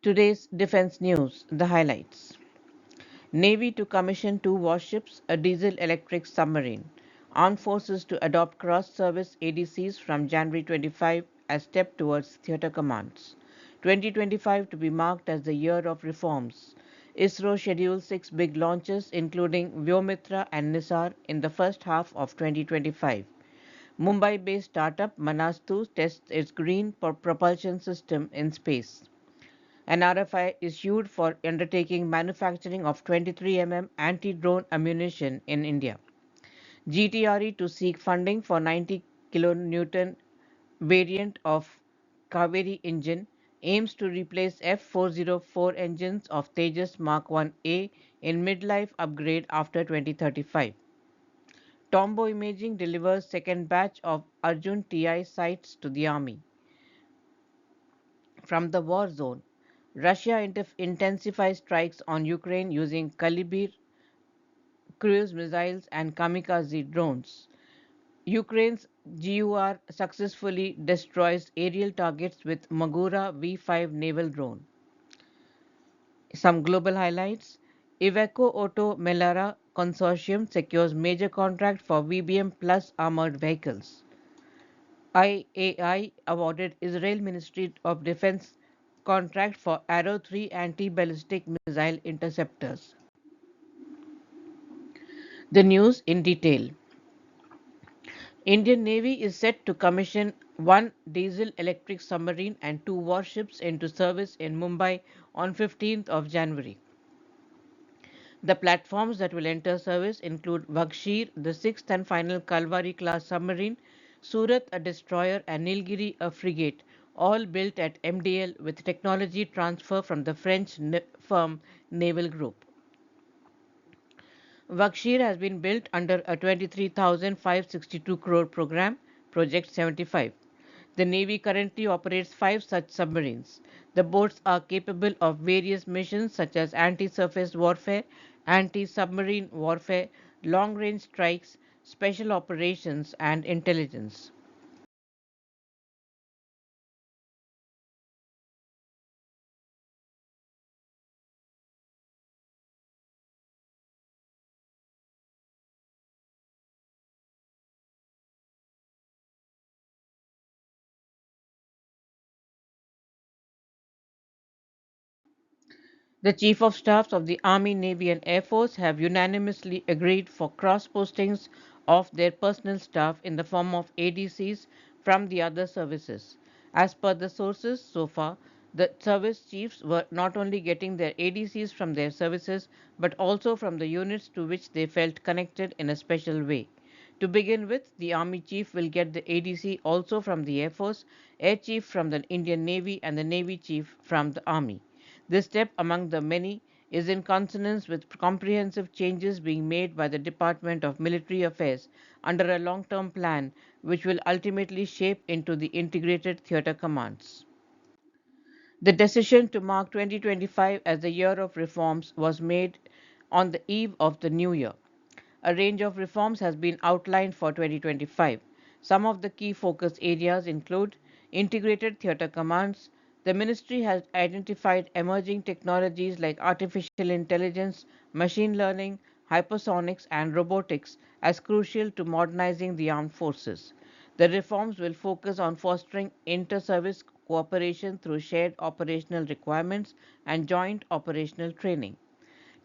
Today's defense news, the highlights. Navy to commission two warships, a diesel-electric submarine. Armed Forces to adopt cross-service ADCs from January 25 as step towards theatre commands. 2025 to be marked as the year of reforms. ISRO schedules 6 big launches including Vyommitra and Nisar in the first half of 2025. Mumbai-based startup Manastu tests its green propulsion system in space. An RFI issued for undertaking manufacturing of 23 anti-drone ammunition in India. GTRE to seek funding for 90 kilonewton variant of Kaveri engine aims to replace F404 engines of Tejas Mark 1A in midlife upgrade after 2035. Tonbo Imaging delivers second batch of Arjun TI sights to the army. From the war zone, Russia intensifies strikes on Ukraine using Kalibr cruise missiles and Kamikaze drones. Ukraine's GUR successfully destroys aerial targets with Magura V5 naval drone. Some global highlights. Iveco-Oto Melara Consortium secures major contract for VBM Plus armored vehicles. IAI awarded Israel Ministry of Defense contract for Arrow 3 anti-ballistic missile interceptors. The news in detail. Indian Navy is set to commission one diesel-electric submarine and two warships into service in Mumbai on 15th of January. The platforms that will enter service include Vakshir, the sixth and final Kaveri-class submarine, Surat, a destroyer, and Nilgiri, a frigate, all built at MDL with technology transfer from the French firm Naval Group. Vakshir has been built under a 23,562 crore program, Project 75. The Navy currently operates 5 such submarines. The boats are capable of various missions such as anti-surface warfare, anti-submarine warfare, long-range strikes, special operations, and intelligence. The Chief of Staffs of the Army, Navy, and Air Force have unanimously agreed for cross postings of their personnel staff in the form of ADCs from the other services. As per the sources, so far, the service chiefs were not only getting their ADCs from their services but also from the units to which they felt connected in a special way. To begin with, the Army Chief will get the ADC also from the Air Force, Air Chief from the Indian Navy, and the Navy Chief from the Army. This step, among the many, is in consonance with comprehensive changes being made by the Department of Military Affairs under a long-term plan which will ultimately shape into the integrated theatre commands. The decision to mark 2025 as the year of reforms was made on the eve of the new year. A range of reforms has been outlined for 2025. Some of the key focus areas include integrated theatre commands. The ministry has identified emerging technologies like artificial intelligence, machine learning, hypersonics, and robotics as crucial to modernizing the armed forces. The reforms will focus on fostering inter-service cooperation through shared operational requirements and joint operational training.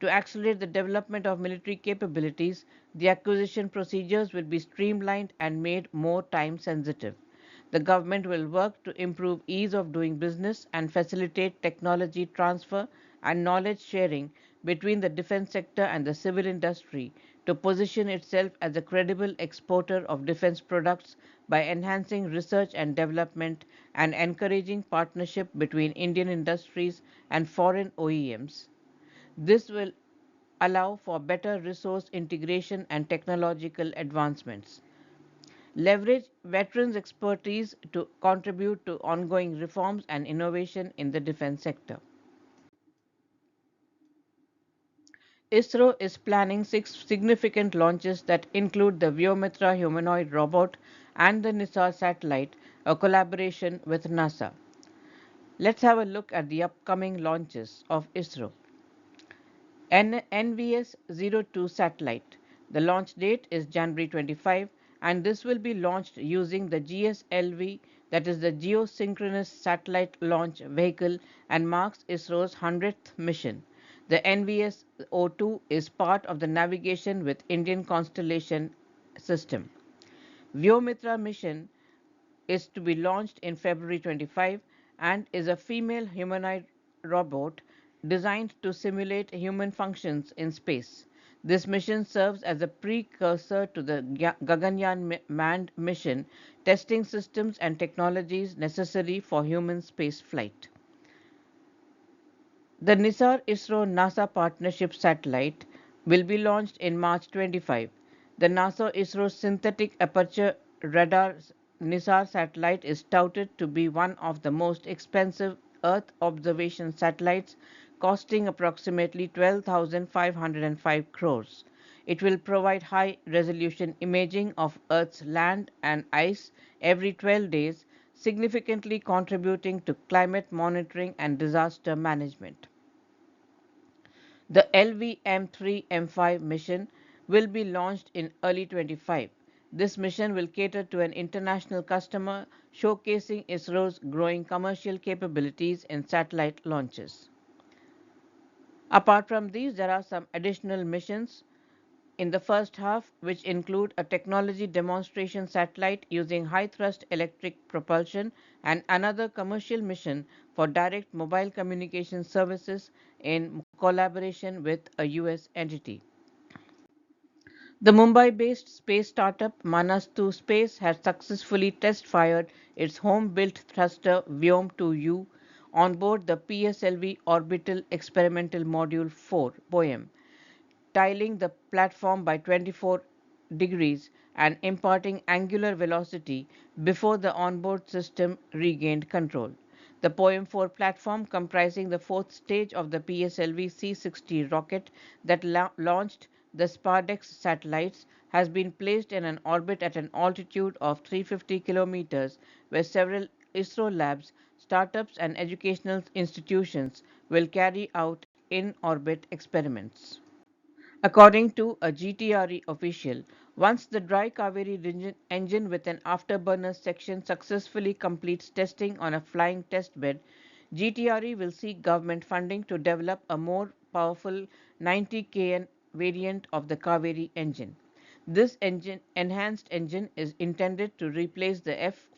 To accelerate the development of military capabilities, the acquisition procedures will be streamlined and made more time sensitive. The government will work to improve ease of doing business and facilitate technology transfer and knowledge sharing between the defense sector and the civil industry to position itself as a credible exporter of defense products by enhancing research and development and encouraging partnership between Indian industries and foreign OEMs. This will allow for better resource integration and technological advancements. Leverage veterans' expertise to contribute to ongoing reforms and innovation in the defense sector. ISRO is planning 6 significant launches that include the Vyommitra humanoid robot and the Nisar satellite, a collaboration with NASA. Let's have a look at the upcoming launches of ISRO. NVS-02 satellite. The launch date is January 25 and this will be launched using the GSLV, that is the Geosynchronous Satellite Launch Vehicle, and marks ISRO's 100th mission. The NVS-02 is part of the Navigation with Indian Constellation system. Vyommitra mission is to be launched in February 25 and is a female humanoid robot designed to simulate human functions in space. This mission serves as a precursor to the Gaganyaan manned mission, testing systems and technologies necessary for human space flight. The Nisar ISRO NASA partnership satellite will be launched in March 25. The NASA ISRO synthetic aperture radar Nisar satellite is touted to be one of the most expensive Earth observation satellites, costing approximately 12,505 crores. It will provide high resolution imaging of Earth's land and ice every 12 days, significantly contributing to climate monitoring and disaster management. The LV-M3-M5 mission will be launched in early 25. This mission will cater to an international customer, showcasing ISRO's growing commercial capabilities in satellite launches. Apart from these, there are some additional missions in the first half, which include a technology demonstration satellite using high thrust electric propulsion and another commercial mission for direct mobile communication services in collaboration with a US entity. The Mumbai-based space startup Manastu Space has successfully test-fired its home-built thruster Vyom2U on board the PSLV Orbital Experimental Module 4 (POEM), tiling the platform by 24 degrees and imparting angular velocity before the onboard system regained control. The POEM 4 platform, comprising the fourth stage of the PSLV C-60 rocket that launched the Spardex satellites, has been placed in an orbit at an altitude of 350 kilometers, where several ISRO labs, startups, and educational institutions will carry out in orbit experiments. According to a GTRE official, once the dry Kaveri engine with an afterburner section successfully completes testing on a flying test bed, GTRE will seek government funding to develop a more powerful 90 kN variant of the Kaveri engine. This enhanced engine is intended to replace the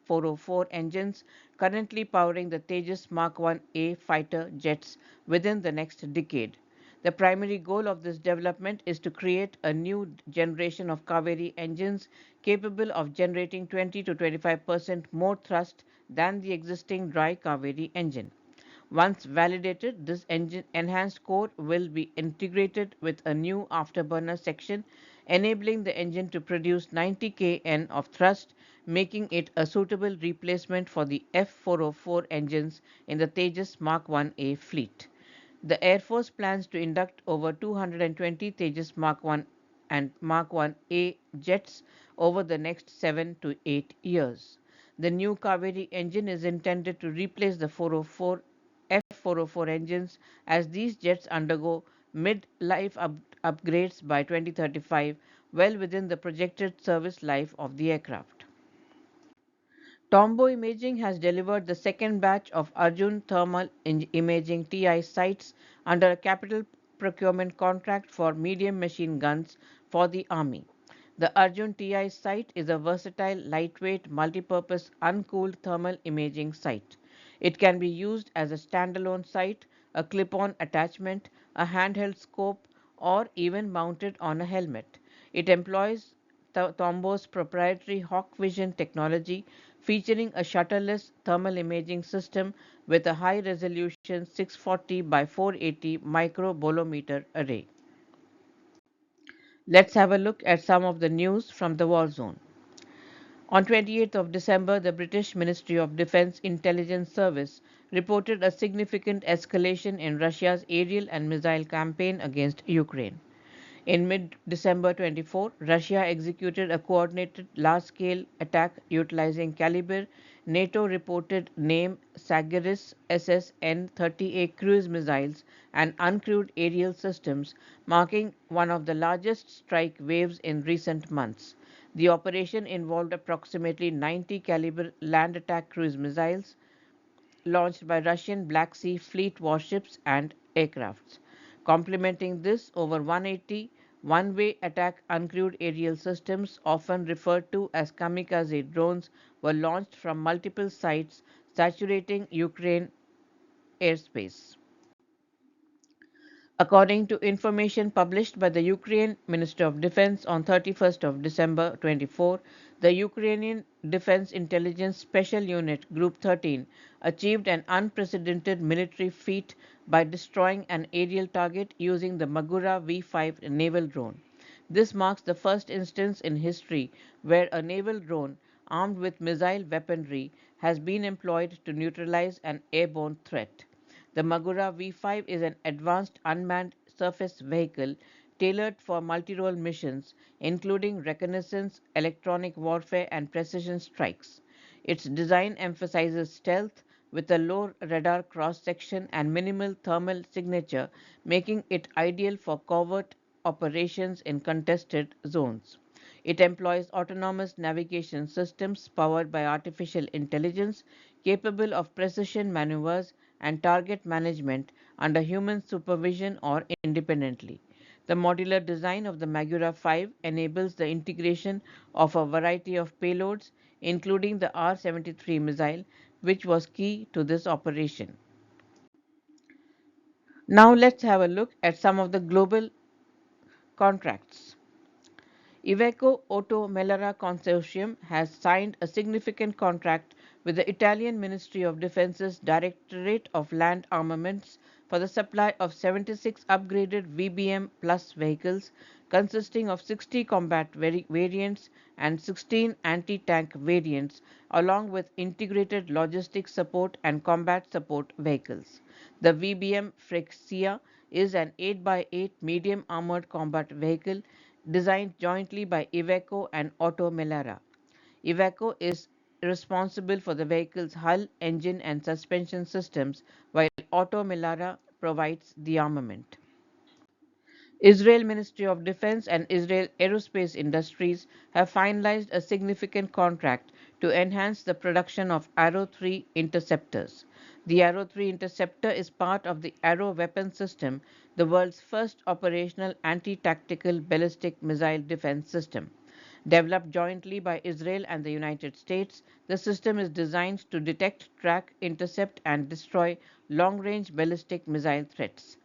F404 engines currently powering the Tejas Mark 1A fighter jets within the next decade. The primary goal of this development is to create a new generation of Kaveri engines capable of generating 20 to 25% more thrust than the existing dry Kaveri engine. Once validated, this engine enhanced core will be integrated with a new afterburner section, enabling the engine to produce 90 kN of thrust, making it a suitable replacement for the F404 engines in the Tejas Mark 1A fleet. The Air Force plans to induct over 220 Tejas Mark 1 and Mark 1A jets over the next 7 to 8 years. The new Kaveri engine is intended to replace the 404 F404 engines as these jets undergo mid-life upgrades by 2035, well within the projected service life of the aircraft. Tonbo Imaging has delivered the second batch of Arjun Thermal Imaging TI sights under a capital procurement contract for medium machine guns for the Army. The Arjun TI sight is a versatile, lightweight, multipurpose, uncooled thermal imaging sight. It can be used as a standalone sight, a clip-on attachment, a handheld scope, or even mounted on a helmet. It employs Tombo's proprietary Hawk Vision technology, featuring a shutterless thermal imaging system with a high resolution 640 by 480 microbolometer array. Let's have a look at some of the news from the war zone. On 28th of December, the British Ministry of Defence Intelligence Service reported a significant escalation in Russia's aerial and missile campaign against Ukraine. In mid-December 24, Russia executed a coordinated large-scale attack utilizing Kalibr NATO reported name Sagaris SSN-30A cruise missiles and uncrewed aerial systems, marking one of the largest strike waves in recent months. The operation involved approximately 90 Kalibr land attack cruise missiles launched by Russian Black Sea Fleet warships and aircrafts. Complementing this, over 180 one-way attack uncrewed aerial systems, often referred to as kamikaze drones, were launched from multiple sites, saturating Ukraine airspace. According to information published by the Ukraine Ministry of Defense on 31st of December 24, the Ukrainian Defense Intelligence Special Unit Group 13 achieved an unprecedented military feat by destroying an aerial target using the Magura V5 naval drone. This marks the first instance in history where a naval drone armed with missile weaponry has been employed to neutralize an airborne threat. The Magura V5 is an advanced unmanned surface vehicle tailored for multi-role missions, including reconnaissance, electronic warfare, and precision strikes. Its design emphasizes stealth with a low radar cross-section and minimal thermal signature, making it ideal for covert operations in contested zones. It employs autonomous navigation systems powered by artificial intelligence, capable of precision maneuvers and target management under human supervision or independently. The modular design of the Magura 5 enables the integration of a variety of payloads, including the R-73 missile, which was key to this operation. Now let's have a look at some of the global contracts. Iveco-Oto Melara Consortium has signed a significant contract with the Italian Ministry of Defense's Directorate of Land Armaments for the supply of 76 upgraded VBM Plus vehicles consisting of 60 combat variants and 16 anti-tank variants, along with integrated logistics support and combat support vehicles. The VBM Frexia is an 8x8 medium armored combat vehicle designed jointly by Iveco and Oto Melara. Iveco is responsible for the vehicle's hull, engine, and suspension systems, while Oto Melara provides the armament. Israel Ministry of Defense and Israel Aerospace Industries have finalized a significant contract to enhance the production of Arrow 3 interceptors. The Arrow 3 interceptor is part of the Arrow weapon system, the world's first operational anti-tactical ballistic missile defense system. Developed jointly by Israel and the United States, the system is designed to detect, track, intercept, and destroy long range ballistic missile threats.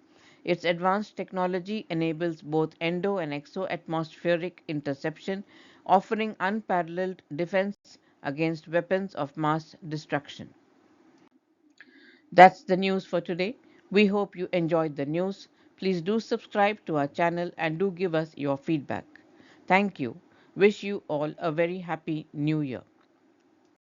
Its advanced technology enables both endo and exo-atmospheric interception, offering unparalleled defense against weapons of mass destruction. That's the news for today. We hope you enjoyed the news. Please do subscribe to our channel and do give us your feedback. Thank you. Wish you all a very happy new year.